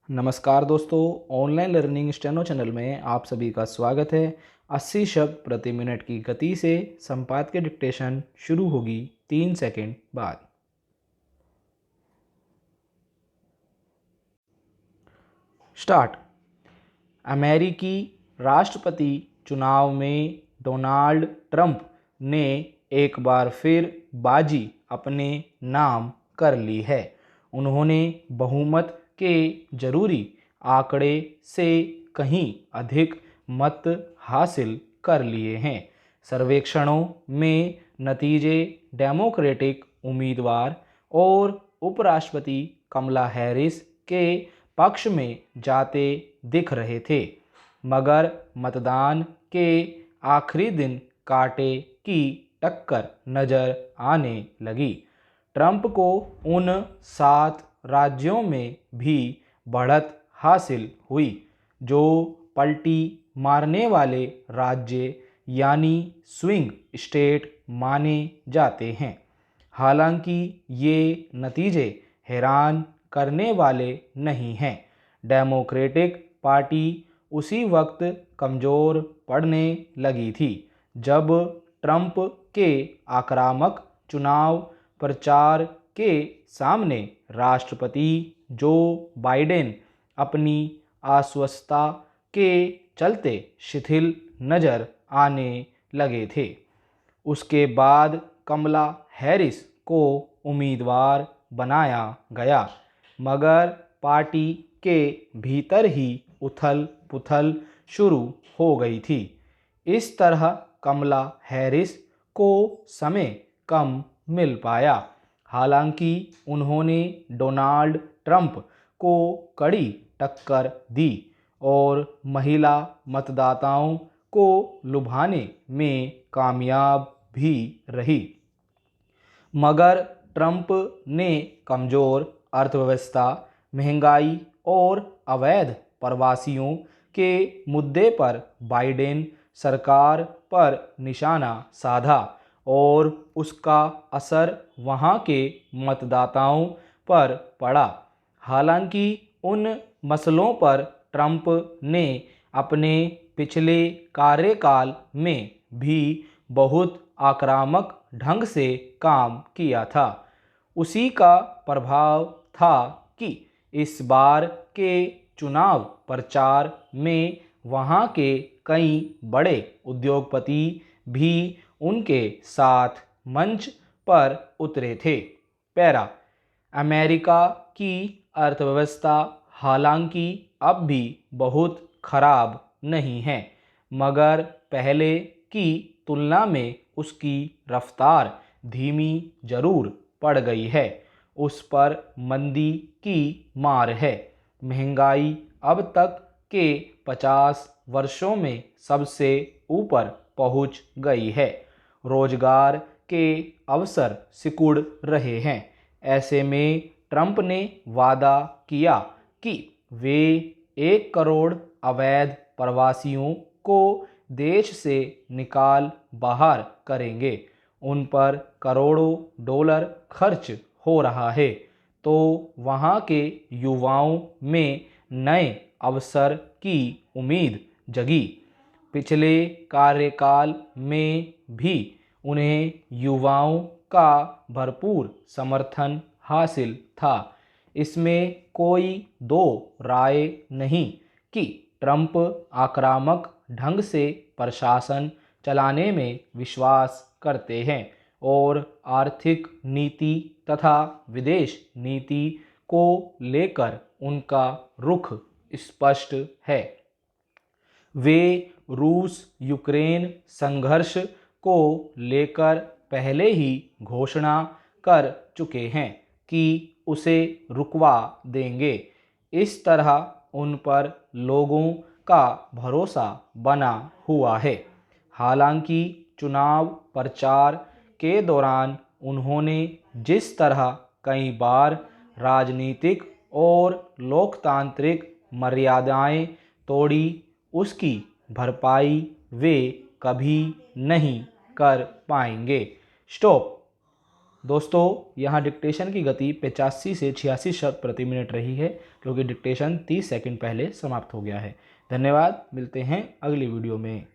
नमस्कार दोस्तों, online learning steno channel में आप सभी का स्वागत है। 80 शब्द प्रति मिनट की गति से संपादकीय डिक्टेशन शुरू होगी 3 सेकंड बाद। स्टार्ट। अमेरिकी राष्ट्रपति चुनाव में डोनाल्ड ट्रंप ने एक बार फिर बाजी अपने नाम कर ली है। उन्होंने बहुमत के जरूरी आंकड़े से कहीं अधिक मत हासिल कर लिए हैं। सर्वेक्षणों में नतीजे डेमोक्रेटिक उम्मीदवार और उपराष्ट्रपति कमला हैरिस के पक्ष में जाते दिख रहे थे, मगर मतदान के आखिरी दिन कांटे की टक्कर नजर आने लगी। ट्रंप को उन 7 राज्यों में भी बढ़त हासिल हुई जो पलटी मारने वाले राज्य यानी स्विंग स्टेट माने जाते हैं। हालांकि ये नतीजे हैरान करने वाले नहीं हैं। डेमोक्रेटिक पार्टी उसी वक्त कमज़ोर पड़ने लगी थी जब ट्रंप के आक्रामक चुनाव प्रचार के सामने राष्ट्रपति जो बाइडेन अपनी अस्वस्थता के चलते शिथिल नजर आने लगे थे। उसके बाद कमला हैरिस को उम्मीदवार बनाया गया, मगर पार्टी के भीतर ही उथल पुथल शुरू हो गई थी। इस तरह कमला हैरिस को समय कम मिल पाया। हालांकि उन्होंने डोनाल्ड ट्रंप को कड़ी टक्कर दी और महिला मतदाताओं को लुभाने में कामयाब भी रही। मगर ट्रंप ने कमज़ोर अर्थव्यवस्था, महंगाई और अवैध प्रवासियों के मुद्दे पर बाइडेन सरकार पर निशाना साधा और उसका असर वहां के मतदाताओं पर पड़ा। हालांकि उन मसलों पर ट्रंप ने अपने पिछले कार्यकाल में भी बहुत आक्रामक ढंग से काम किया था। उसी का प्रभाव था कि इस बार के चुनाव प्रचार में वहां के कई बड़े उद्योगपति भी उनके साथ मंच पर उतरे थे। पैरा। अमेरिका की अर्थव्यवस्था हालांकि अब भी बहुत खराब नहीं है, मगर पहले की तुलना में उसकी रफ्तार धीमी जरूर पड़ गई है। उस पर मंदी की मार है। महंगाई अब तक के 50 वर्षों में सबसे ऊपर पहुंच गई है। रोजगार के अवसर सिकुड़ रहे हैं। ऐसे में ट्रंप ने वादा किया कि वे 1 करोड़ अवैध प्रवासियों को देश से निकाल बाहर करेंगे। उन पर करोड़ों डॉलर खर्च हो रहा है, तो वहाँ के युवाओं में नए अवसर की उम्मीद जगी। पिछले कार्यकाल में भी उन्हें युवाओं का भरपूर समर्थन हासिल था। इसमें कोई दो राय नहीं कि ट्रंप आक्रामक ढंग से प्रशासन चलाने में विश्वास करते हैं और आर्थिक नीति तथा विदेश नीति को लेकर उनका रुख स्पष्ट है। वे रूस यूक्रेन संघर्ष को लेकर पहले ही घोषणा कर चुके हैं कि उसे रुकवा देंगे। इस तरह उन पर लोगों का भरोसा बना हुआ है। हालांकि चुनाव प्रचार के दौरान उन्होंने जिस तरह कई बार राजनीतिक और लोकतांत्रिक मर्यादाएं तोड़ी, उसकी भरपाई वे कभी नहीं कर पाएंगे। स्टॉप। दोस्तों यहाँ डिक्टेशन की गति 85 से 86 शब्द प्रति मिनट रही है, क्योंकि डिक्टेशन 30 सेकंड पहले समाप्त हो गया है। धन्यवाद, मिलते हैं अगली वीडियो में।